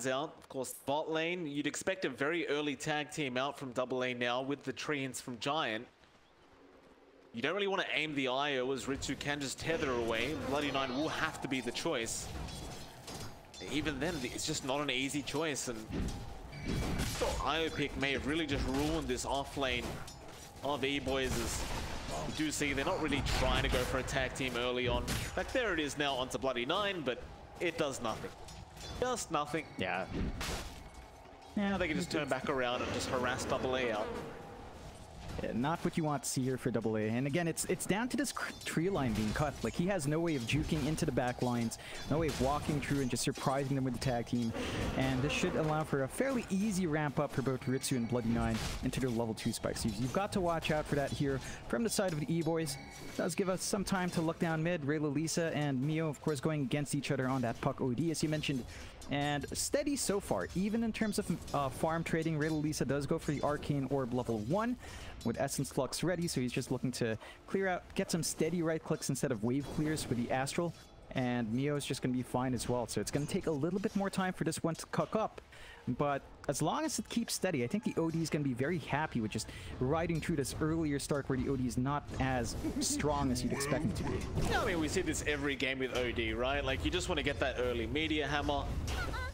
out. Of course, bot lane, you'd expect a very early tag team out from DoublA now with the treants from Giant. You don't really want to aim the IO as ritsu can just tether away. Bloody Nine will have to be the choice. Even then, it's just not an easy choice, and the IO pick may have really just ruined this off lane of E-Boys. As you do see, they're not really trying to go for a tag team early on. In fact, there it is now onto Bloody Nine, but it does nothing. Just nothing. Yeah. Now they can just turn back around and just harass DoublA out. Yeah, not what you want to see here for DoublA. And again, it's down to this tree line being cut. Like, he has no way of juking into the back lines, no way of walking through and just surprising them with the tag team. And this should allow for a fairly easy ramp up for both Ritsu and Bloody Nine into their level 2 spikes. You've got to watch out for that here from the side of the E-Boys. Does give us some time to look down mid. raylalisa and Mio, of course, going against each other on that puck OD, as you mentioned. And steady so far, even in terms of farm trading. raylalisa does go for the Arcane Orb level 1 with Essence Flux ready, so he's just looking to clear out, get some steady right clicks instead of wave clears with the Astral. And Mio is just going to be fine as well, so it's going to take a little bit more time for this one to cook up. But as long as it keeps steady, I think the OD is going to be very happy with just riding through this earlier start where the OD is not as strong as you'd expect it to be. Yeah, I mean, we see this every game with OD, right? Like, you just want to get that early media hammer,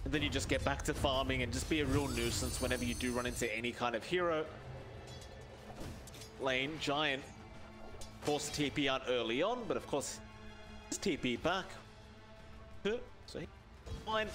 and then you just get back to farming and just be a real nuisance whenever you do run into any kind of hero. Lane, Giant, forced TP out early on, but of course, his TP back. So he's fine.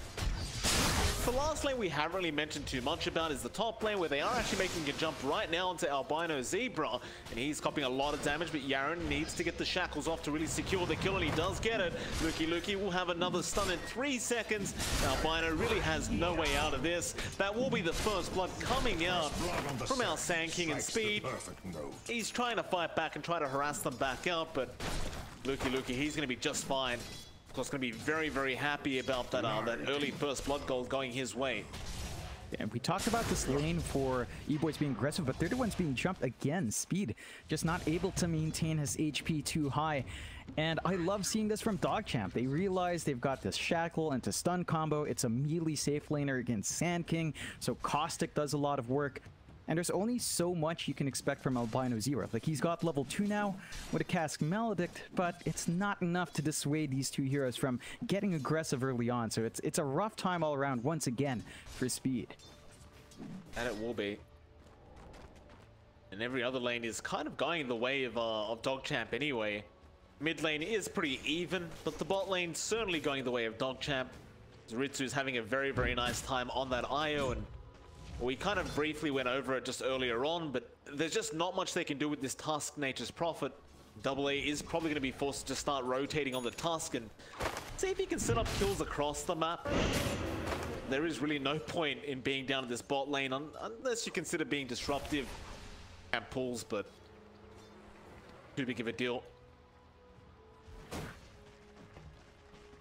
The last lane we haven't really mentioned too much about is the top lane, where they are actually making a jump right now onto Albino Zebra, and he's copying a lot of damage, but Yarin needs to get the shackles off to really secure the kill, and he does get it. Lukiluki will have another stun in 3 seconds. Albino really has no way out of this. That will be the first blood coming out from our Sand King and Speed. He's trying to fight back and try to harass them back out, but Lukiluki, he's going to be just fine. Of course, going to be very, very happy about that early first blood goal going his way. And we talked about this lane for E-Boys being aggressive, but they're the ones being jumped again. Speed just not able to maintain his HP too high. And I love seeing this from DogChamp. They realize they've got this shackle into stun combo. It's a melee safe laner against Sand King, so Caustic does a lot of work. And there's only so much you can expect from Albino Zero. Like, he's got level 2 now with a Cask Maledict, but it's not enough to dissuade these two heroes from getting aggressive early on. So it's a rough time all around once again for Speed. And it will be. And every other lane is kind of going the way of DogChamp anyway. Mid lane is pretty even, but the bot lane certainly going the way of DogChamp. Ritsu's having a very, very nice time on that IO, and we kind of briefly went over it just earlier on, but there's just not much they can do with this Tusk, Nature's Prophet. DoublA is probably going to be forced to start rotating on the Tusk and see if he can set up kills across the map. There is really no point in being down at this bot lane unless you consider being disruptive and pulls, but too big of a deal.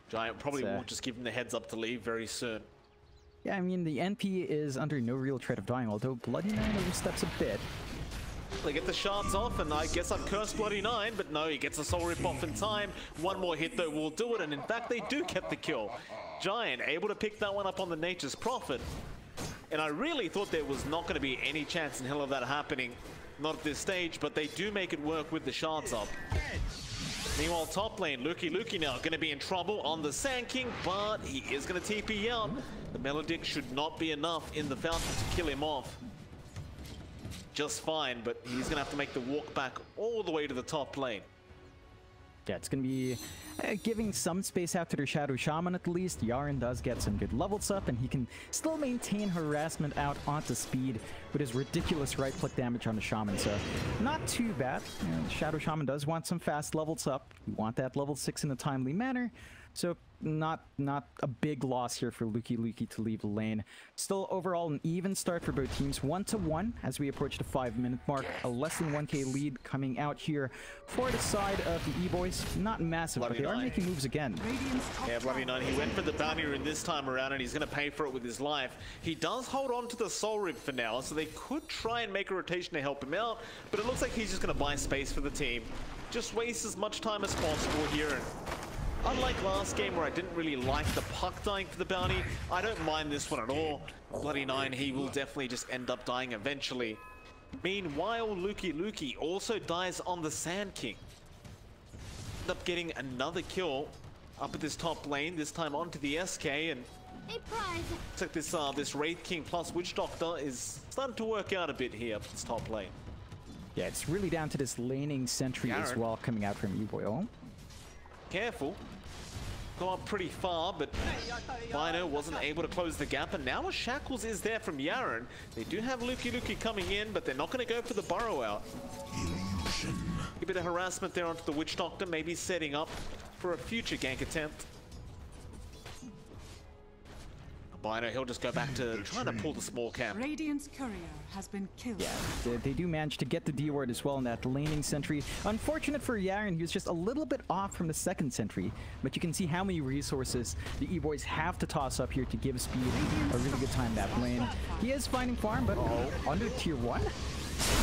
Giant probably won't just give him the heads up to leave very soon. Yeah, I mean, the NP is under no real threat of dying, although Bloody Nine oversteps a bit. They get the shards off, and I guess I'd curse Bloody Nine, but no, he gets a soul rip off in time. One more hit, though, will do it, and in fact, they do get the kill. Giant able to pick that one up on the Nature's Prophet. And I really thought there was not going to be any chance in hell of that happening. Not at this stage, but they do make it work with the shards up. Meanwhile, top lane, lukiluki now going to be in trouble on the Sand King, but he is going to TP out. The Maledict should not be enough in the fountain to kill him off. Just fine, but he's going to have to make the walk back all the way to the top lane. Yeah, it's going to be giving some space out to their Shadow Shaman at least. Yarin does get some good levels up, and he can still maintain harassment out onto Speed with his ridiculous right-click damage on the Shaman. So, not too bad. You know, the Shadow Shaman does want some fast levels up. You want that level 6 in a timely manner. So, not a big loss here for lukiluki to leave the lane. Still, overall, an even start for both teams. 1-1 as we approach the 5-minute mark. A less than 1k lead coming out here for the side of the E-Boys. Not massive, but they are making moves again. Yeah, Bloody Nine, he went for the bounty rune this time around, and he's going to pay for it with his life. He does hold on to the soul rib for now, so they could try and make a rotation to help him out, but it looks like he's just going to buy space for the team. Just waste as much time as possible here, and unlike last game where I didn't really like the puck dying for the bounty, I don't mind this one at all. Bloody Nine, he will definitely just end up dying eventually. Meanwhile, lukiluki also dies on the Sand King. End up getting another kill up at this top lane, this time onto the SK, and looks like this Wraith King plus Witch Doctor is starting to work out a bit here up this top lane. Yeah, it's really down to this laning sentry as well coming out from E-Boy. Oh. Careful. Go up pretty far, but Bino wasn't able to close the gap, and now a Shackles is there from Yaren. They do have lukiluki coming in, but they're not going to go for the burrow out. A bit of harassment there onto the Witch Doctor, maybe setting up for a future gank attempt. Bino, he'll just go back to trying to pull the small camp. Radiant's courier has been killed. Yeah, they do manage to get the D ward as well in that laning sentry. Unfortunate for Yaren, he was just a little bit off from the second sentry, but you can see how many resources the E-Boys have to toss up here to give Speed a really good time that lane. He is finding farm, but under tier 1.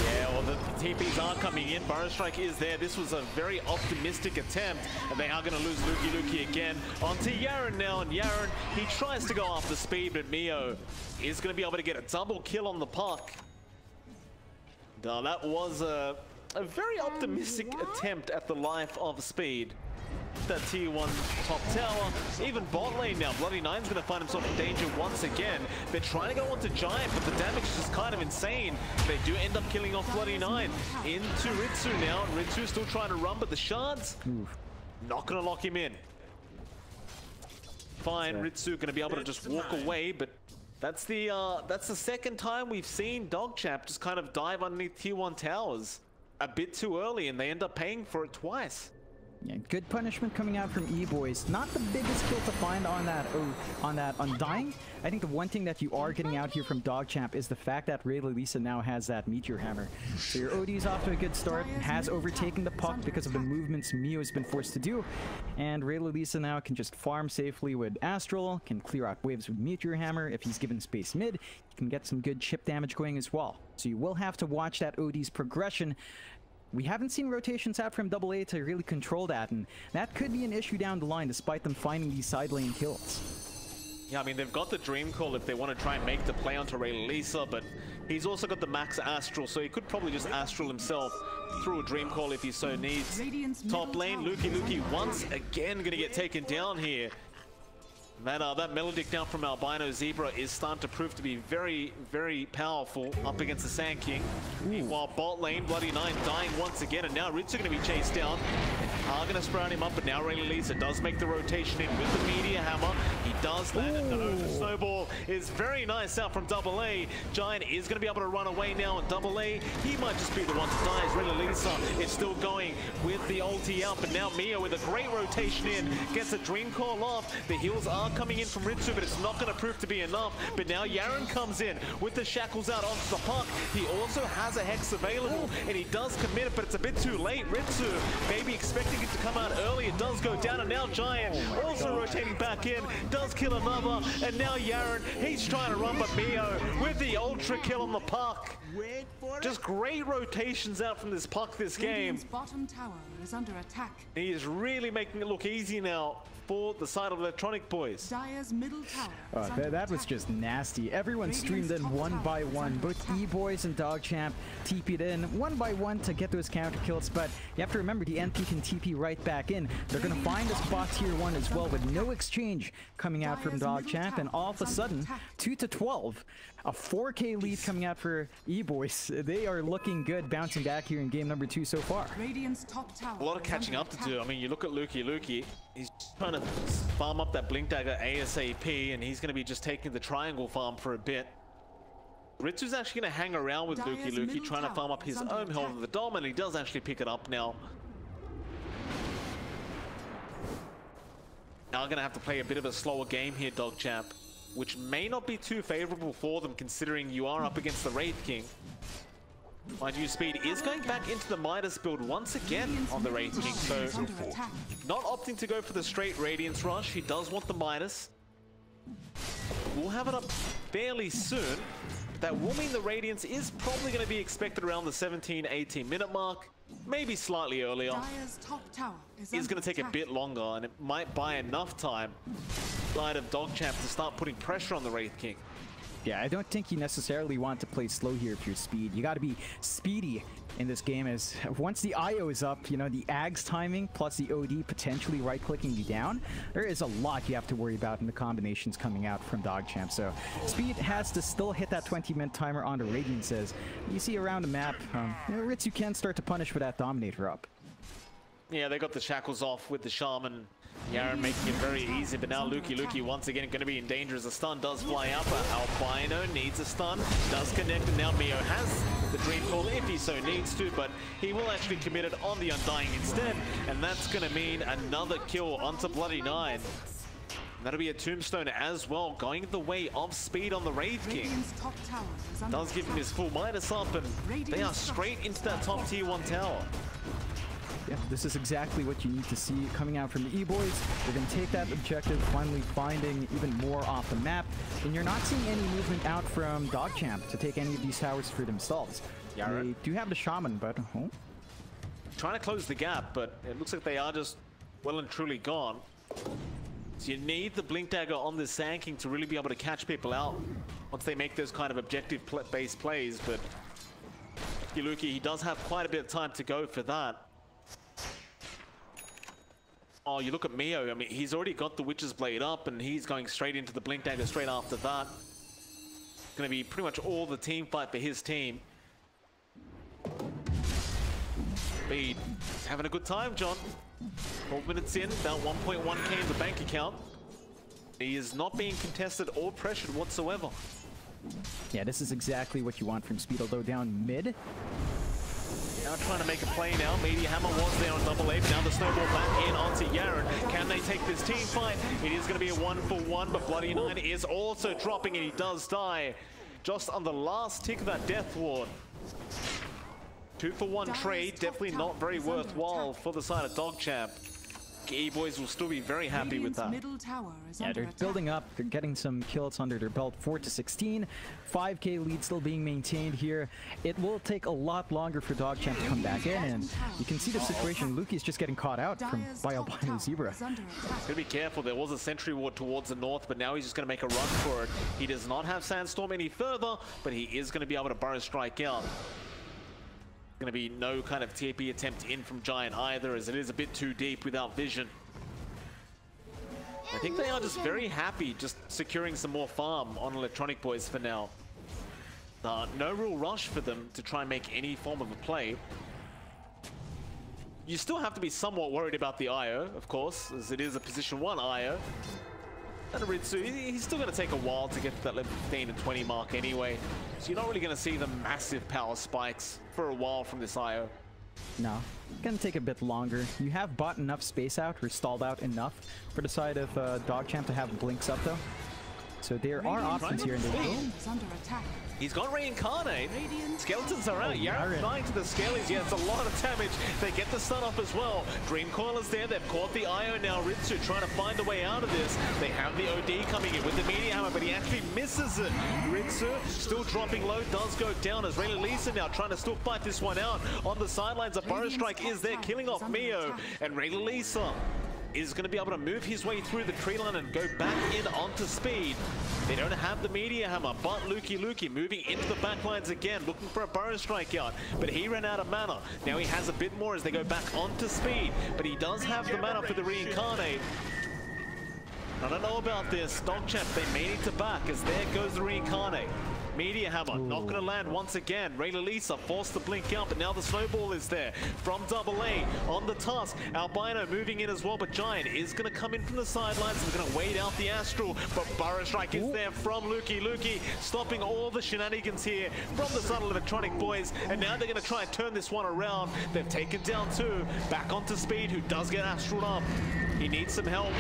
Yeah, well, the TPs are coming in. Burrow Strike is there. This was a very optimistic attempt, and they are going to lose lukiluki again onto Yaren now. And Yaren, he tries to go after Speed, but Mio is going to be able to get a double kill on the puck. Now, that was a very optimistic attempt at the life of Speed. That tier 1 top tower, even bot lane now. Bloody Nine's going to find himself in danger once again. They're trying to go onto Giant, but the damage is just kind of insane. They do end up killing off Bloody Nine into Ritsu now. And Ritsu's still trying to run, but the shards not going to lock him in. Fine, Ritsu going to be able to just walk away, but that's the second time we've seen DogChamp just kind of dive underneath tier 1 towers a bit too early, and they end up paying for it twice. Yeah, good punishment coming out from E-Boys. Not the biggest kill to find on that Undying. I think the one thing that you are getting out here from DogChamp is the fact that raylalisa now has that Meteor Hammer. So your OD is off to a good start, has overtaken the puck because of the movements Mio has been forced to do. And raylalisa now can just farm safely with Astral, can clear out waves with Meteor Hammer. If he's given space mid, he can get some good chip damage going as well. So you will have to watch that OD's progression. We haven't seen rotations out from DoublA to really control that, and that could be an issue down the line despite them finding these side lane kills. Yeah, I mean, they've got the Dream Call if they want to try and make the play onto raylalisa, but he's also got the max Astral, so he could probably just Astral himself through a Dream Call if he so needs. Top lane, lukiluki once again going to get taken down here. That Melodic down from Albino Zebra is starting to prove to be very, very powerful up against the Sand King. Meanwhile, bot lane, Bloody Nine dying once again, and now Ritsu going to be chased down. Are going to sprout him up, but now raylalisa does make the rotation in with the Meteor Hammer. He does land it. The snowball is very nice out from DoublA. Giant is going to be able to run away now, and DoublA, he might just be the one to die as raylalisa is still going with the ulti out, but now Mio with a great rotation in, gets a Dream Call off. The heals are coming in from Ritsu, but it's not going to prove to be enough. But now Yaren comes in with the shackles out onto the puck. He also has a Hex available, and he does commit it, but it's a bit too late. Ritsu maybe expecting it to come out early. It does go down, and now Giant also rotating back in, does kill another, and now Yaren, he's trying to run, but Mio with the ultra kill on the puck. Just great rotations out from this puck this game. Bottom tower is under attack. He is really making it look easy now for the side of Electronic Boys. Dire's middle tower that was just nasty. Everyone streamed in one by one. Both E-Boys and DogChamp TP'd in one by one to get those counter kills, but you have to remember the NP can TP right back in. They're going to find a spot tier 1 as well with no exchange coming out from DogChamp, and all of a sudden 2-12. A 4K lead coming out for E-Boys. They are looking good, bouncing back here in game number 2 so far. Radiant's top tower a lot of catching up to do. I mean, you look at lukiluki, he's trying to farm up that Blink Dagger ASAP, and he's going to be just taking the triangle farm for a bit. Ritsu's actually going to hang around with lukiluki, trying to farm up his own health of the Dom, and he does actually pick it up now. Now going to have to play a bit of a slower game here, DogChamp, which may not be too favorable for them considering you are up against the Wraith King. Mind you, Speed is going back into the Midas build once again on the Wraith King, so not opting to go for the straight Radiance Rush. He does want the Midas. We'll have it up fairly soon. That will mean the Radiance is probably going to be expected around the 17-18 minute mark. maybe slightly earlier. Dire's top tower is It's going to take a bit longer, and it might buy enough time side of DogChamp to start putting pressure on the Wraith King. Yeah, I don't think you necessarily want to play slow here if you're Speed. You got to be speedy in this game, as once the IO is up, you know, the Ag's timing plus the OD potentially right-clicking you down, there is a lot you have to worry about in the combinations coming out from DogChamp. So Speed has to still hit that 20-minute timer on the Radiances. You see around the map, you know, ritsu can start to punish with that Dominator up. Yeah, they got the shackles off with the Shaman. Yaren making it very easy, but now lukiluki once again going to be in danger as the stun does fly up. Albino needs a stun, does connect, and now Mio has the Dream Call if he so needs to, but he will actually commit it on the Undying instead, and that's going to mean another kill onto Bloody Nine. And that'll be a tombstone as well, going the way of Speed on the Wraith King. Top tower is under Does give him his full minus up, and they are straight into that top tier 1 tower. Yeah, this is exactly what you need to see coming out from the E-Boys. They're going to take that objective, finally finding even more off the map. And you're not seeing any movement out from DogChamp to take any of these towers for themselves. They do have the Shaman, but... Trying to close the gap, but it looks like they are just well and truly gone. So you need the Blink Dagger on the Sand King to really be able to catch people out once they make those kind of objective-based plays, but lukiluki, he does have quite a bit of time to go for that. Oh, you look at Mio, I mean, he's already got the Witch's Blade up, and he's going straight into the Blink Dagger straight after that. It's going to be pretty much all the team fight for his team. Speed having a good time, John. 12 minutes in, about 1.1k in the bank account. He is not being contested or pressured whatsoever. Yeah, this is exactly what you want from Speed, although down mid. Now trying to make a play now. Media Hammer was there on DoublA, but now the snowball back in onto Yaren. Can they take this team fight? It is going to be a 1-for-1, but Bloody Nine is also dropping, and he does die just on the last tick of that Death Ward. 2-for-1 trade, definitely not very worthwhile for the side of DogChamp. E-Boys will still be very happy with that. Middle tower is Yeah, they're building up. They're getting some kills under their belt. 4-16. 5k lead still being maintained here. It will take a lot longer for DogChamp to come back in, and you can see the situation. Luki's just getting caught out by Albino Zebra. Gotta be careful. There was a sentry ward towards the north, but now he's just gonna make a run for it. He does not have Sandstorm any further, but he is gonna be able to burrow strike out. Going to be no kind of TP attempt in from Giant either, as it is a bit too deep without vision. I think they are just very happy just securing some more farm on Electronic Boys for now. No real rush for them to try and make any form of a play. You still have to be somewhat worried about the IO, of course, as it is a position 1 IO. And ritsu, he's still going to take a while to get to that level 15 and 20 mark anyway. So you're not really going to see the massive power spikes for a while from this IO. No, gonna take a bit longer. You have bought enough space out, or stalled out enough for the side of DogChamp to have blinks up though. So there are options here in the game. He's got Reincarnate. Skeletons are out. Yaren dying to the Scalies. Yeah, it's a lot of damage. They get the stun off as well. Dream Coil is there. They've caught the IO now. Ritsu trying to find a way out of this. They have the OD coming in with the Meteor Hammer, but he actually misses it. Ritsu still dropping low, does go down as raylalisa now trying to still fight this one out. On the sidelines, a Burrow Strike is there, killing off Mio. And raylalisa is going to be able to move his way through the tree line and go back in onto Speed. They don't have the Meteor Hammer, but lukiluki moving into the back lines again, looking for a Burrow Strike out, but he ran out of mana. Now he has a bit more as they go back onto Speed, but he does have the mana for the Reincarnate. I don't know about this. DogChamp, they may need to back, as there goes the Reincarnate. Meteor Hammer, not going to land once again. raylalisa forced to blink out, but now the snowball is there from DoublA on the Tusk. Albino moving in as well, but Giant is going to come in from the sidelines. He's going to wait out the Astral, but Burrow Strike is there from lukiluki, stopping all the shenanigans here from the side of Electronic Boys, and now they're going to try and turn this one around. They've taken down 2, back onto Speed, who does get Astral up. He needs some help.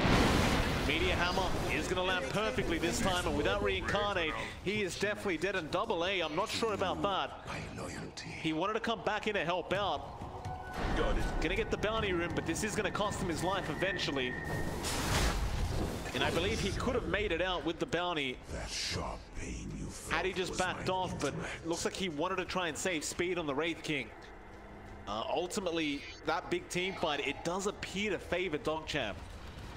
Meteor Hammer is going to land perfectly this time, and without Reincarnate, he is definitely dead. And DoublA, I'm not sure about that. He wanted to come back in to help out. Going to get the bounty room, but this is going to cost him his life eventually. And I believe he could have made it out with the bounty had he just backed off, but looks like he wanted to try and save Speed on the Wraith King. Ultimately, that big team fight, it does appear to favor DogChamp.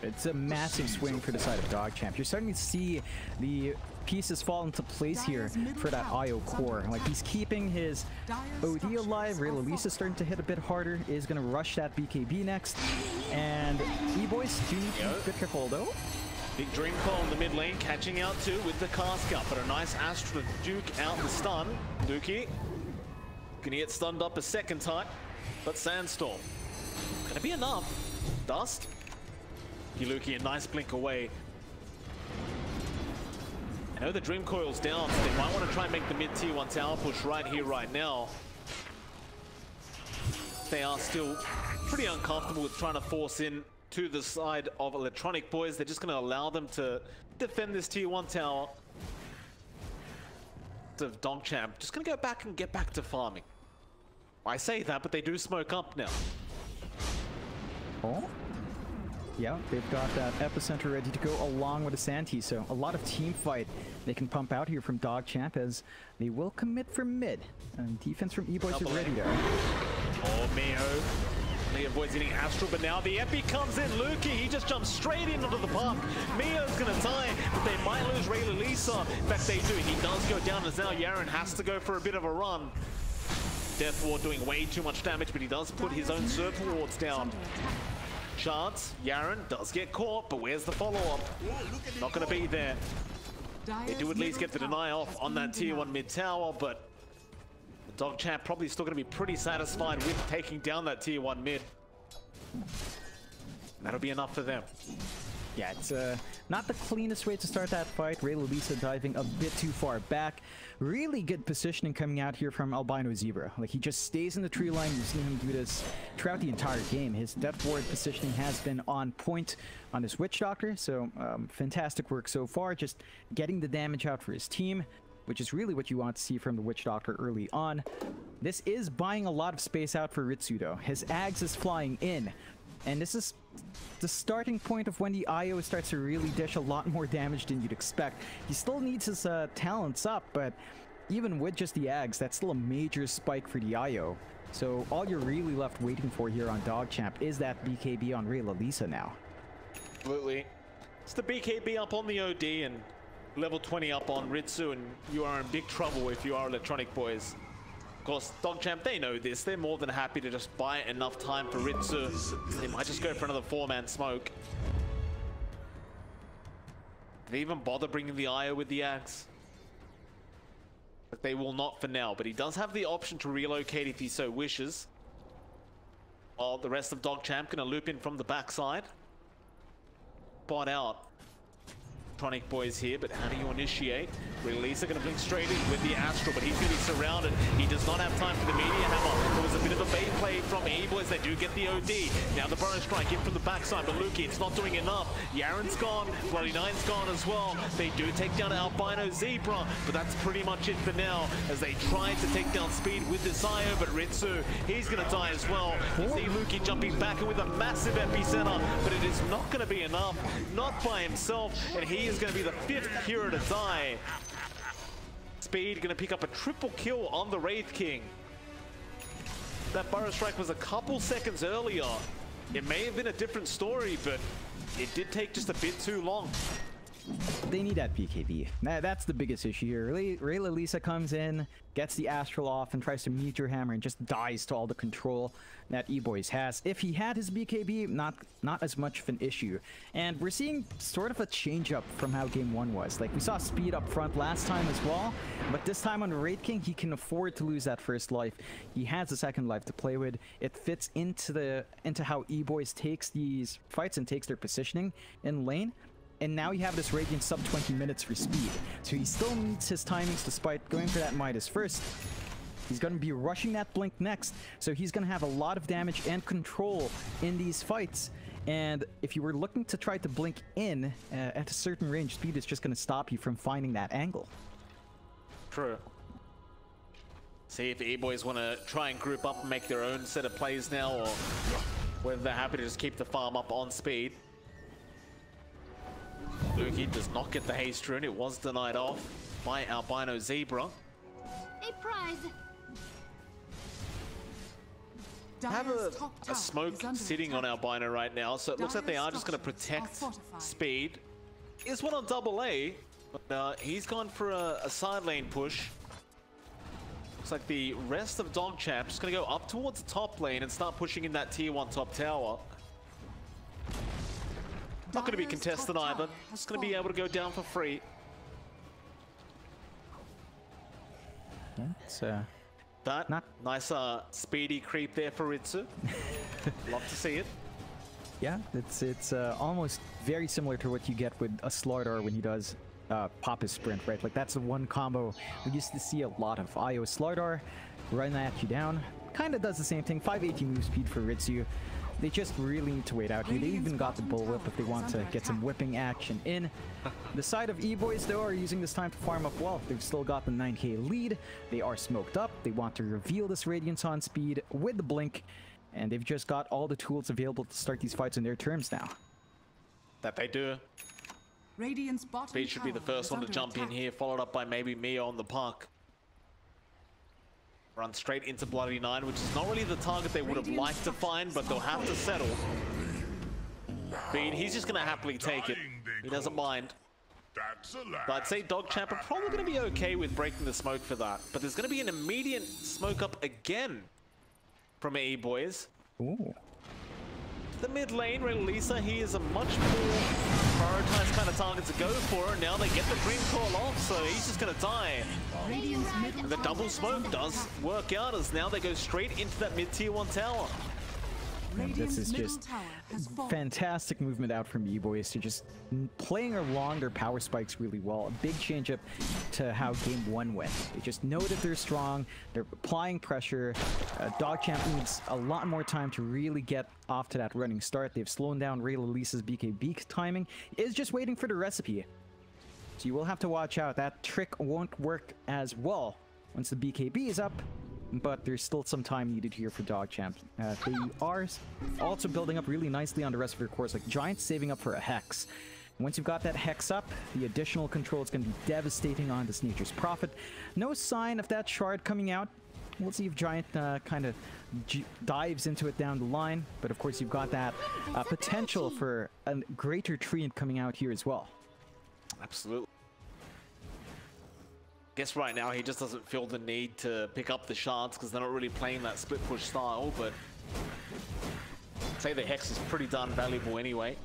It's a massive swing for the side of DogChamp. You're starting to see the pieces fall into place here for that IO core. Like, he's keeping his OD alive. Raylalisa's starting to hit a bit harder. Is going to rush that BKB next. And E-Boys do need to be careful though. Big Dream Call in the mid lane, catching out too with the cast up, but a nice Astro Duke out the stun. Luki gonna get stunned up a second time, but Sandstorm gonna be enough. Dust. Luki a nice blink away. I know the Dream Coil's down, so they might want to try and make the mid tier 1 tower push right here, right now. They are still pretty uncomfortable with trying to force in to the side of Electronic Boys. They're just going to allow them to defend this tier 1 tower. Of DogChamp, just going to go back and get back to farming. I say that, but they do smoke up now. Oh? Yeah, they've got that epicenter ready to go along with the Santee, so a lot of team fight they can pump out here from DogChamp as they will commit from mid. And defense from E-Boys is ready there. Oh, Mio. He avoids hitting Astral, but now the Epi comes in. Luki, he just jumps straight into the pump. Mio's gonna die, but they might lose raylalisa. In fact, they do. He does go down as now Yarin has to go for a bit of a run. Death Ward doing way too much damage, but he does put his own circle wards down. Chance, Yarin does get caught, but where's the follow-up? Not gonna be there. They do at least get the deny off on that tier 1 mid tower, but DogChamp probably still going to be pretty satisfied with taking down that tier 1 mid. That'll be enough for them. Yeah, it's not the cleanest way to start that fight. raylalisa diving a bit too far back. Really good positioning coming out here from Albino Zebra. Like, he just stays in the tree line. You've seen him do this throughout the entire game. His Death Ward positioning has been on point on his Witch Doctor, so fantastic work so far. Just getting the damage out for his team, which is really what you want to see from the Witch Doctor early on. This is buying a lot of space out for Ritsu though. His Ags is flying in, and this is the starting point of when the IO starts to really dish a lot more damage than you'd expect. He still needs his talents up, but even with just the Ags, that's still a major spike for the IO. So all you're really left waiting for here on DogChamp is that BKB on raylalisa now. Absolutely. It's the BKB up on the OD and level 20 up on Ritsu, and you are in big trouble if you are Electronic Boys. Of course, DogChamp, they know this. They're more than happy to just buy enough time for Ritsu. They might just go for another 4-man smoke. Did they even bother bringing the IO with the axe? But they will not for now, but he does have the option to relocate if he so wishes. While the rest of DogChamp gonna loop in from the backside. Bot out. Electronic Boys here, but how do you initiate? raylalisa gonna blink straight in with the Astral, but he's gonna be surrounded. He does not have time for the Meteor Hammer. There was a bit of a bait play from E-Boys. They do get the OD. Now the Burrow Strike in from the backside, but Luki, it's not doing enough. Yarin's gone, Bloody Nine's gone as well. They do take down Albino Zebra, but that's pretty much it for now, as they try to take down Speed with this IO, but Ritsu, he's gonna die as well. You see Luki jumping back in with a massive epicenter, but it is not gonna be enough, not by himself, and he is gonna be the 5th hero to die. Speed gonna pick up a triple kill on the Wraith King. That Burrow Strike was a couple seconds earlier. It may have been a different story, but it did take just a bit too long. They need that BKB. That's the biggest issue here. raylalisa comes in, gets the Astral off, and tries to Meteor Hammer and just dies to all the control that E-Boys has. If he had his BKB, not as much of an issue. And we're seeing sort of a change up from how game 1 was. Like, we saw Speed up front last time as well, but this time on the Wraith King, he can afford to lose that first life. He has a second life to play with. It fits into how E-Boys takes these fights and takes their positioning in lane. And now you have this Radiant sub 20 minutes for Speed. So he still needs his timings despite going for that Midas first. He's going to be rushing that Blink next. So he's going to have a lot of damage and control in these fights. And if you were looking to try to Blink in at a certain range, Speed is just going to stop you from finding that angle. True. See if the E-Boys want to try and group up and make their own set of plays now, or whether they're happy to just keep the farm up on Speed. Luki does not get the haste rune. It was denied off by Albino Zebra. A prize. have Dire's top a tower smoke is under sitting on attack. Albino right now, so it looks like they are Dire's just going to structures are protect fortified. Speed. Is one on DoublA, but he's gone for a side lane push. Looks like the rest of DogChamp is going to go up towards the top lane and start pushing in that tier 1 top tower. Not going to be Dire's contested top either. tower has It's going to be able to go down for free. It's That Not- nice speedy creep there for Ritsu. Love to see it. yeah, it's almost very similar to what you get with a Slardar when he does pop his sprint, right? Like that's the one combo we used to see a lot of. IO Slardar, run at you down. Kind of does the same thing. 580 move speed for Ritsu. They just really need to wait out here. They even got the bullwhip if they want to get some whipping action in. The side of E-Boys, though, are using this time to farm up well. They've still got the 9k lead. They are smoked up. They want to reveal this Radiance on Speed with the blink. And they've just got all the tools available to start these fights on their terms now. That they do. Radiant's bottom Speed should be the tower first is one to under jump in attack. here, followed up by maybe Mio on the park. Run straight into Bloody Nine, which is not really the target they would have liked to find, but they'll have to settle. Speed, he's just going to happily take it. He doesn't mind. But I'd say DogChamp are probably going to be okay with breaking the smoke for that. But there's going to be an immediate smoke up again from E-Boys. Ooh. The mid lane, raylalisa, he is a much more prioritized kind of target to go for, and now they get the green call off, so he's just gonna die. Radiant's middle And the tower double is smoke under does attack. work out, as now they go straight into that mid tier 1 tower. Radiant's This is middle just tower has fallen. fantastic movement out from E-Boys to just playing along their power spikes really well. A big change up to how game 1 went. They just know that they're strong, they're applying pressure. DogChamp needs a lot more time to really get off to that running start. They've slowed down raylalisa's BKB timing, is just waiting for the recipe. So you will have to watch out. That trick won't work as well once the BKB is up. But there's still some time needed here for DogChamp. They are also building up really nicely on the rest of their cores, like Giant's saving up for a Hex. Once you've got that Hex up, the additional control is going to be devastating on this Nature's Prophet. No sign of that Shard coming out. We'll see if Giant kind of dives into it down the line. But of course, you've got that potential for a greater treant coming out here as well. Absolutely. Guess right now he just doesn't feel the need to pick up the shards because they're not really playing that split push style, but I'd say the Hex is pretty darn valuable anyway.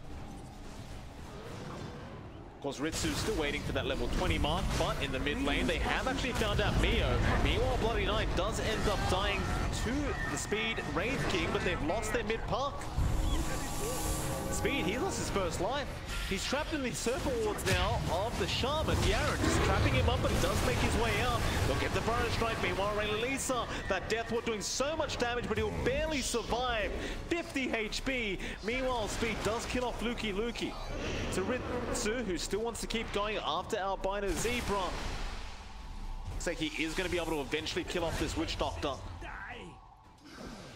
Of course, Ritsu's still waiting for that level 20 mark, but in the mid lane they have actually found out Mio. Meanwhile, Bloody Knight does end up dying to the Speed Wraith King, but they've lost their mid park. Speed, he lost his first life. He's trapped in the circle wards now of the Shaman. Yarin just trapping him up, but he does make his way out. He'll get the Burrow Strike. Meanwhile, raylalisa, that Death Ward doing so much damage, but he'll barely survive. 50 HP. Meanwhile, Speed does kill off lukiluki. To Ritsu, who still wants to keep going after Albino Zebra. Looks like he is going to be able to eventually kill off this Witch Doctor.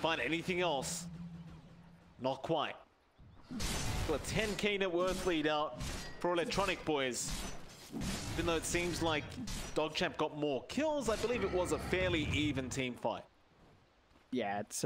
Find anything else? Not quite. Got a 10k net worth lead out for Electronic Boys. Even though it seems like DogChamp got more kills, I believe it was a fairly even team fight. Yeah, it's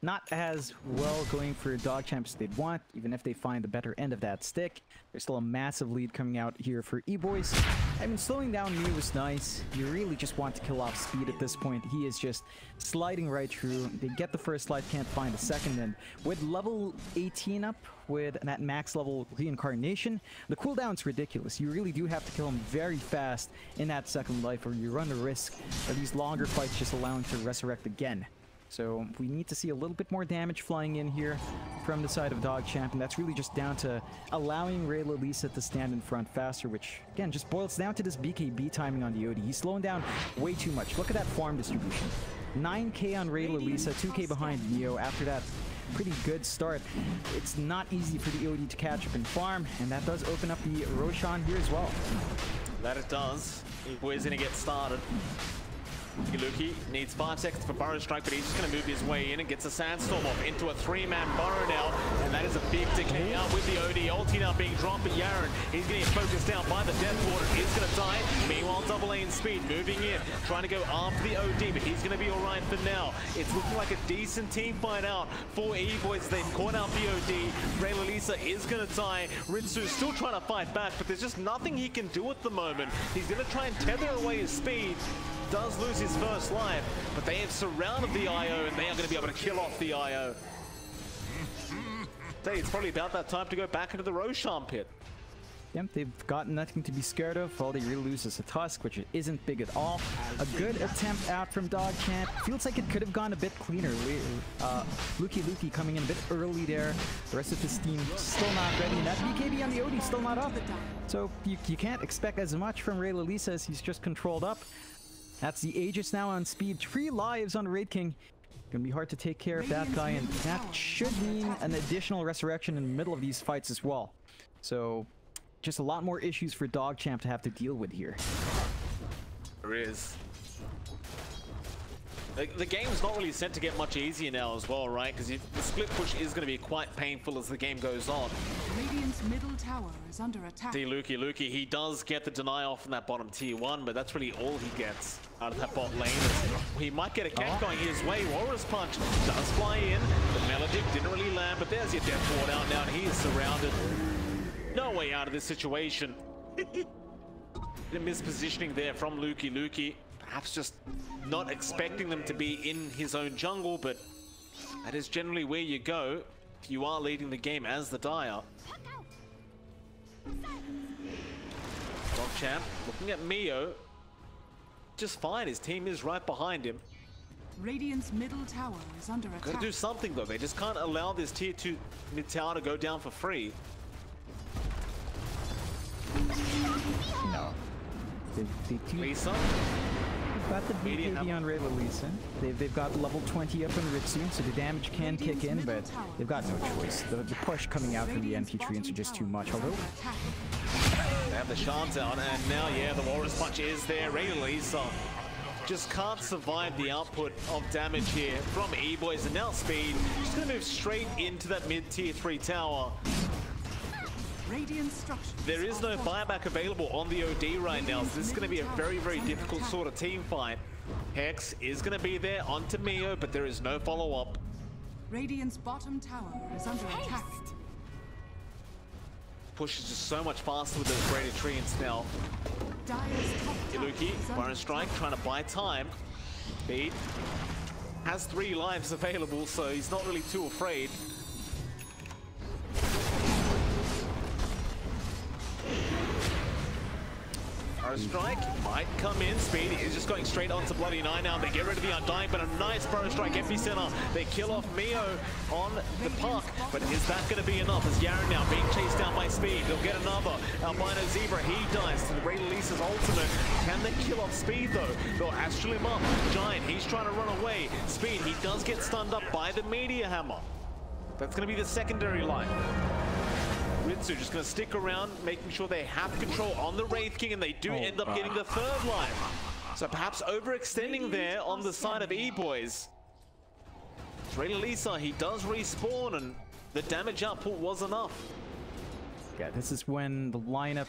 not as well going for DogChamp as they'd want, even if they find the better end of that stick. There's still a massive lead coming out here for E-Boys. I mean, slowing down Mew was nice. You really just want to kill off Speed at this point. He is just sliding right through. They get the first life, can't find a second, and with level 18 up, with that max level reincarnation, the cooldown's ridiculous. You really do have to kill him very fast in that second life, or you run the risk of these longer fights just allowing to resurrect again. So we need to see a little bit more damage flying in here from the side of DogChamp, and that's really just down to allowing raylalisa to stand in front faster, which again just boils down to this BKB timing on the OD. He's slowing down way too much. Look at that farm distribution. 9k on raylalisa, 2k behind Neo. After that pretty good start, it's not easy for the OD to catch up and farm, and that does open up the Roshan here as well. That it does. E-Boys gonna get started. Luki needs 5 seconds for Burrow Strike, but he's just going to move his way in and gets a Sandstorm off into a 3-man Burrow now, and that is a big decay out with the OD. Ulti now being dropped, but Yaren, he's getting focused down by the Death Warden, is going to die. Meanwhile, DoublA and Speed moving in, trying to go after the OD, but he's going to be alright for now. It's looking like a decent team fight out for E-Boys. They've caught out the OD. raylalisa is going to die. Ritsu's still trying to fight back, but there's just nothing he can do at the moment. He's going to try and tether away his Speed. Does lose his first life, but they have surrounded the IO and they are going to be able to kill off the IO. It's probably about that time to go back into the Roshan pit. Yep, they've got nothing to be scared of. All they really lose is a Tusk, which isn't big at all. A good attempt out from DogChamp. Feels like it could have gone a bit cleaner. Luki coming in a bit early there. The rest of his team still not ready, and that BKB on the OD still not up. So you can't expect as much from raylalisa as he's just controlled up. That's the Aegis now on Speed. 3 lives on Raid King. Gonna be hard to take care of that guy, and that should mean an additional resurrection in the middle of these fights as well. So just a lot more issues for DogChamp to have to deal with here. There is. The game's not really set to get much easier now as well, right? Because the split push is going to be quite painful as the game goes on. Radiant's middle tower is under attack. See Luki, he does get the deny off in that bottom tier 1, but that's really all he gets out of that bot lane. He might get a camp going his way. Walrus Punch does fly in. The Melodic didn't really land, but there's your Death Ward out now, and he is surrounded. No way out of this situation. A mispositioning there from Luki. Perhaps just not expecting them to be in his own jungle, but that is generally where you go if you are leading the game as the Dire. DogChamp looking at Mio. Just fine, his team is right behind him. Radiant's middle tower is under attack. Gotta do something though, they just can't allow this tier 2 mid tower to go down for free. No. Lisa? Got the BKB on raylalisa. They've got level 20 up on Ritsu, so the damage can kick in, but they've got no choice. The push coming out from the MP treants are just too much, although they have the shards out, and now, yeah, the Walrus Punch is there. raylalisa just can't survive the output of damage here from E-Boys, and now Speed just gonna move straight into that mid-tier 3 tower. There is no buyback available on the OD right now, so this is going to be a very, very difficult sort of team fight. Hex is going to be there onto Mio, but there is no follow-up. Radiant's bottom tower is under attack. Push is just so much faster with those braided treants now. Luki, Burrow Strike, trying to buy time. Speed has 3 lives available, so he's not really too afraid. Burrow Strike might come in. Speed is just going straight onto Bloody Nine now. They get rid of the Undying, but a nice Burrow Strike epicenter. They kill off Mio on the puck, but is that going to be enough? As Yaren now being chased down by Speed. They'll get another. Albino Zebra, he dies to the raylalisa's ultimate. Can they kill off Speed though? They'll astral him up. Giant, he's trying to run away. Speed, he does get stunned up by the Meteor Hammer. That's going to be the secondary line. Ritsu just going to stick around, making sure they have control on the Wraith King, and they do end up getting the 3rd life. So perhaps overextending there on the side of E-Boys. raylalisa, he does respawn, and the damage output was enough. Yeah, this is when the lineup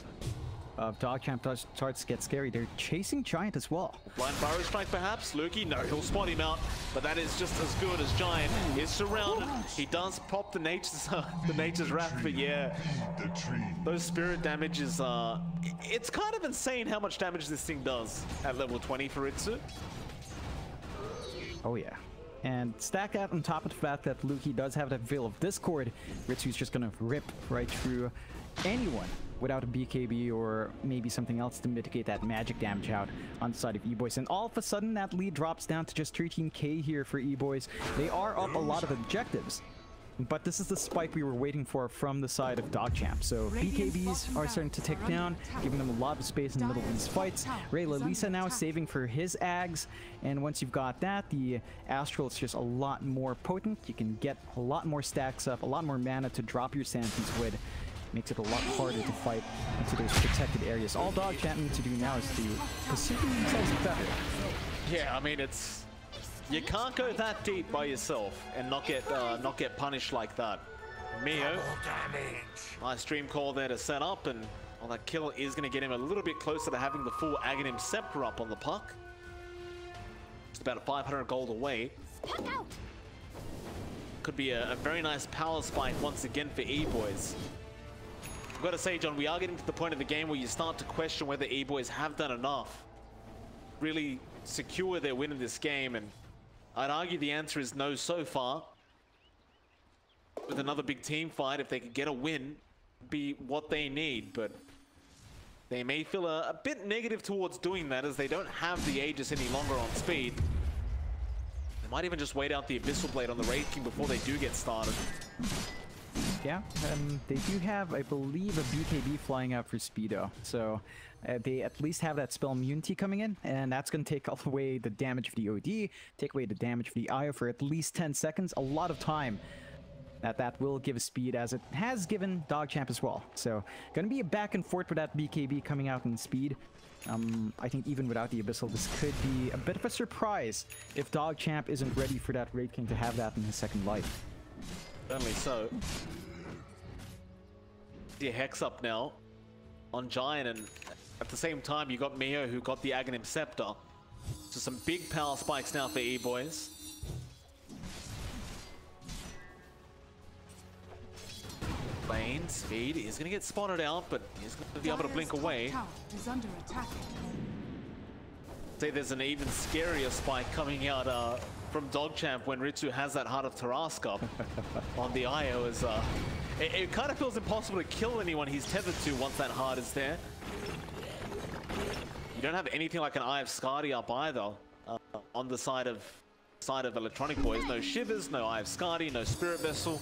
of DogChamp starts to get scary. They're chasing Giant as well. Blind Burrow Strike perhaps. Luki, no, he'll spot him out, but that is just as good as Giant. Is surrounded. He does pop the nature's wrath, but yeah, those spirit damages are... It's kind of insane how much damage this thing does at level 20 for Ritsu. Oh yeah. And stack that on top of the fact that Luki does have that Veil of Discord, Ritsu's just gonna rip right through anyone without a BKB or maybe something else to mitigate that magic damage out on the side of E-Boys. And all of a sudden, that lead drops down to just 13k here for E-Boys. They are up a lot of objectives, but this is the spike we were waiting for from the side of DogChamp. So BKBs are starting to tick down, giving them a lot of space in the middle of these fights. raylalisa now saving for his Ags, and once you've got that, the Astral is just a lot more potent. You can get a lot more stacks up, a lot more mana to drop your Sanities with. Makes it a lot harder to fight into those protected areas. All DogChamp need to do now is to position themselves better. Yeah, I mean, it's... You can't go that deep by yourself and not get punished like that. Mio, nice stream call there to set up, and well, that kill is going to get him a little bit closer to having the full Aghanim Scepter up on the puck. Just about 500 gold away. Could be a very nice power spike once again for E-Boys. I've got to say, John, we are getting to the point of the game where you start to question whether E-Boys have done enough. Really secure their win in this game, and I'd argue the answer is no so far. With another big team fight, if they could get a win, be what they need, but they may feel a bit negative towards doing that as they don't have the Aegis any longer on Speed. They might even just wait out the Abyssal Blade on the Wraith King before they do get started. Yeah, they do have, I believe, a BKB flying out for Speedo, so they at least have that spell immunity coming in, and that's going to take away the damage of the OD, take away the damage of the IO for at least 10 seconds, a lot of time that will give Speed, as it has given DogChamp as well. So, going to be a back and forth with that BKB coming out in Speed. I think even without the Abyssal, this could be a bit of a surprise if DogChamp isn't ready for that Wraith King to have that in his second life. Certainly so. The Hex up now on Giant, and at the same time you got Mio who got the Aghanim Scepter. So some big power spikes now for E-Boys. Lane, Speed is going to get spotted out, but he's going to be able to blink away. Is under attack. Say there's an even scarier spike coming out from DogChamp when Ritsu has that Heart of Tarrasque on the IO. As it kind of feels impossible to kill anyone he's tethered to once that heart is there. You don't have anything like an Eye of Skadi up either on the side of Electronic Boys. No Shivers, no Eye of Skadi, no Spirit Vessel.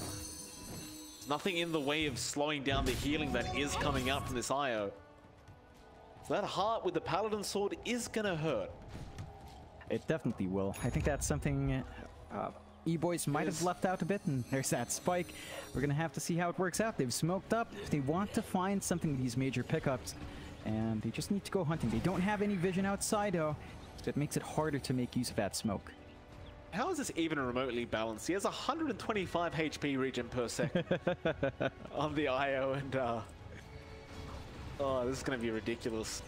Nothing in the way of slowing down the healing that is coming out from this IO. So that heart with the Paladin Sword is gonna hurt. It definitely will. I think that's something E-Boys might have left out a bit, and there's that spike. We're gonna have to see how it works out. They've smoked up. They want to find something with these major pickups, and they just need to go hunting. They don't have any vision outside, though, so it makes it harder to make use of that smoke. How is this even remotely balanced? He has 125 HP regen per second on the IO, and oh, this is going to be ridiculous.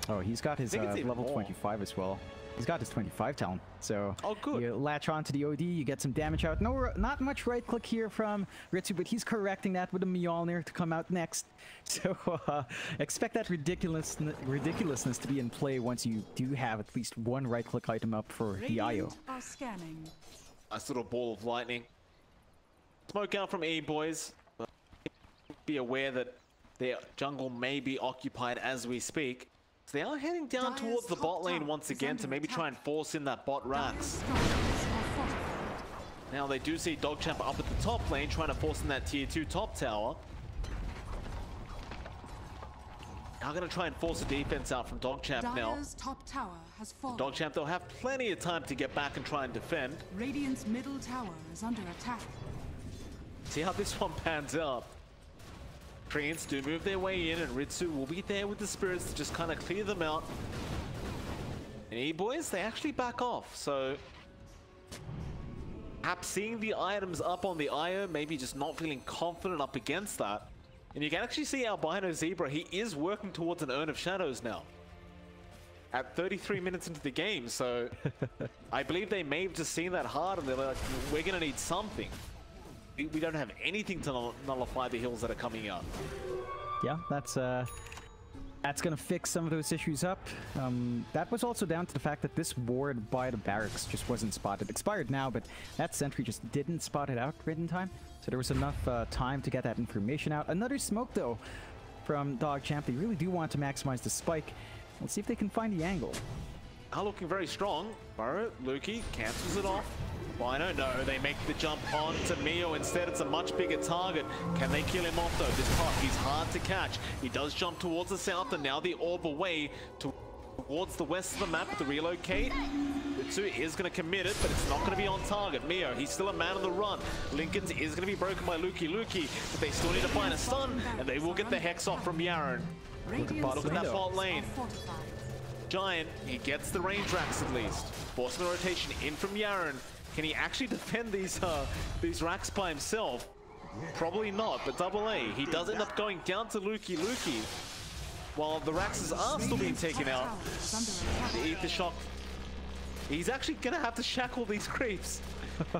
Oh, he's got his level 25 as well. He's got his 25 talent, so good. You latch on to the OD, you get some damage out. No, not much right click here from Ritsu, but he's correcting that with a Mjolnir to come out next. So expect that ridiculousness to be in play once you do have at least one right click item up for the IO. Are scanning. Nice little ball of lightning. Smoke out from E-Boys. Be aware that their jungle may be occupied as we speak. So they are heading down towards the bot lane once again to maybe try and force in that bot Rax. Now they do see DogChamp up at the top lane trying to force in that tier 2 top tower. Now going to try and force a defense out from DogChamp now. Top tower has fallen. DogChamp, they'll have plenty of time to get back and try and defend. Radiant's middle tower is under attack. See how this one pans out. Treants do move their way in, and Ritsu will be there with the spirits to just kind of clear them out. And E-Boys, they actually back off, so perhaps seeing the items up on the IO, maybe just not feeling confident up against that. And you can actually see Albino Zebra, he is working towards an Urn of Shadows now. At 33 minutes into the game, so I believe they may have just seen that hard and they're like, we're going to need something. We don't have anything to nullify the heals that are coming out. Yeah, that's gonna fix some of those issues up. That was also down to the fact that this ward by the barracks just wasn't spotted. Expired now, but that sentry just didn't spot it out right in time. So there was enough time to get that information out. Another smoke though from DogChamp. They really do want to maximize the spike. Let's see if they can find the angle. Are looking very strong. Burrow, Luki cancels it off. Bino, no, they make the jump on to Mio. Instead, it's a much bigger target. Can they kill him off, though? This puck, he's hard to catch. He does jump towards the south, and now the orb away towards the west of the map with the relocate. Ritsu is going to commit it, but it's not going to be on target. Mio, he's still a man on the run. Lincoln's is going to be broken by lukiluki, but they still need to find a stun, and they will get the Hex off from Yarin. Look at that bot lane. Giant. He gets the range racks at least. Forcing the rotation in from Yaren. Can he actually defend these racks by himself? Probably not, but DoublA, he does end up going down to lukiluki. While the racks are still being taken out. The Ether Shock. He's actually gonna have to shackle these creeps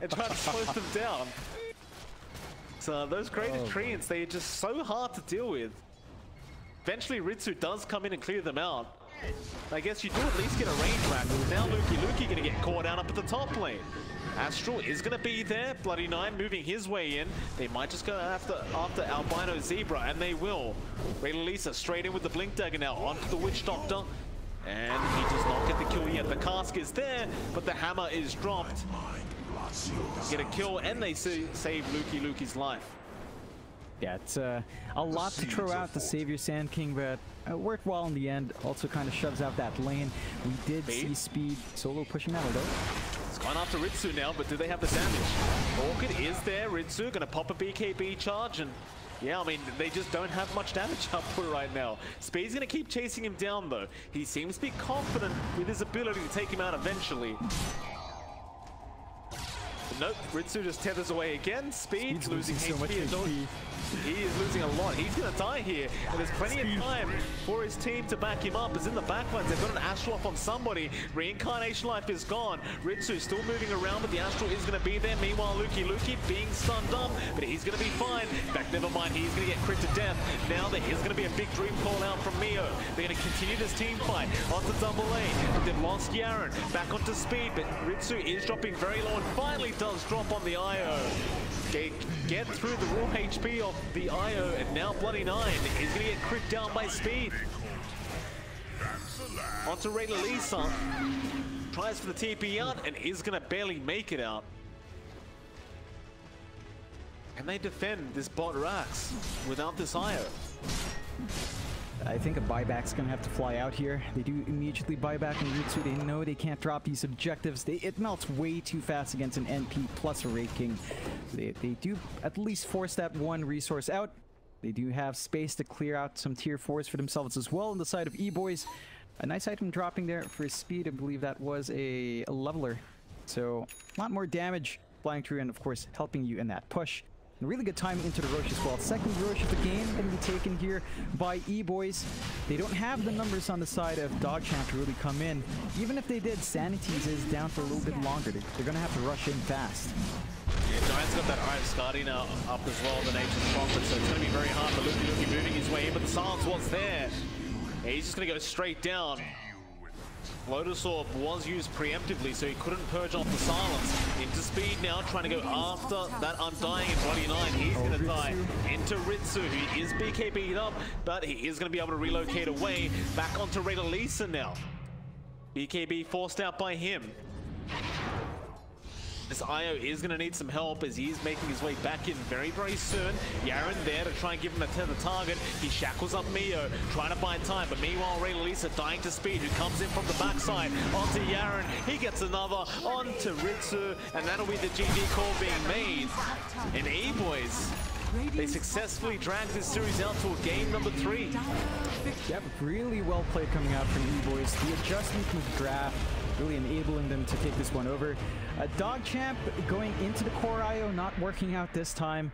and try to slow them down. So those graded treants, they're just so hard to deal with. Eventually Ritsu does come in and clear them out. I guess you do at least get a range rack. Now lukiluki gonna get caught down up at the top lane. Astral is gonna be there. Bloody Nine moving his way in. They might just go after Albino Zebra, and they will. raylalisa straight in with the Blink Dagger now onto the Witch Doctor. And he does not get the kill yet. The cask is there, but the hammer is dropped. Get a kill, and they save lukiluki's life. Yeah, it's a lot to throw out to save your Sand King, but worthwhile in the end. Also kind of shoves out that lane. We did see Speed solo pushing out, though. It's gone after Ritsu now, but do they have the damage? Orchid is there. Ritsu gonna pop a BKB charge, and yeah, I mean, they just don't have much damage output right now. Speed's gonna keep chasing him down, though. He seems to be confident with his ability to take him out eventually. Nope, Ritsu just tethers away again. Speed's losing so much HP. He is losing a lot. He's going to die here. And there's plenty of time for his team to back him up. As in the backlines, they've got an Astral up on somebody. Reincarnation life is gone. Ritsu still moving around, but the Astral is going to be there. Meanwhile, lukiluki being stunned up, but he's going to be fine. In fact, never mind, he's going to get crit to death. Now there is going to be a big dream call out from Mio. They're going to continue this team fight onto DoublA. They've lost Yaren. Back onto Speed, but Ritsu is dropping very low and finally does drop on the IO. They get through the raw HP of the IO, and now Bloody Nine is going to get crit down by Speed. Onto raylalisa. Tries for the TP out and is going to barely make it out. Can they defend this bot Rax without this IO? I think a buyback's gonna have to fly out here. They do immediately buy back on Ritsu. They know they can't drop these objectives. It melts way too fast against an NP plus a Wraith King. They do at least force that one resource out. They do have space to clear out some tier 4s for themselves as well on the side of E-Boys. A nice item dropping there for Speed. I believe that was a leveler. So a lot more damage flying through and of course helping you in that push. A really good time into the Rosh as well. Second Rosh of the game going to be taken here by E-Boys. They don't have the numbers on the side of DogChamp to really come in. Even if they did, Sanity's is down for a little bit longer. They're going to have to rush in fast. Yeah, Giant's got that Iron Guardian up as well, the Nature's Prophet, so it's going to be very hard for lukiluki moving his way in, but the silence was there. Yeah, he's just going to go straight down. Lotus Orb was used preemptively, so he couldn't purge off the silence. Into Speed now, trying to go after that Undying and Bloody Nine. He's going to die into Ritsu, who is BKB'd up, but he is going to be able to relocate away. Back onto raylalisa now. BKB forced out by him. This IO is going to need some help as he is making his way back in very, very soon. Yaren there to try and give him a tether target. He shackles up Mio, trying to buy time, but meanwhile raylalisa dying to Speed, who comes in from the backside onto Yaren. He gets another onto Ritsu, and that'll be the GG call being made. And E-Boys, they successfully dragged this series out to a game number 3. Yep, really well played coming out from E-Boys. The adjustment from the draft really enabling them to take this one over. DogChamp going into the core IO, not working out this time.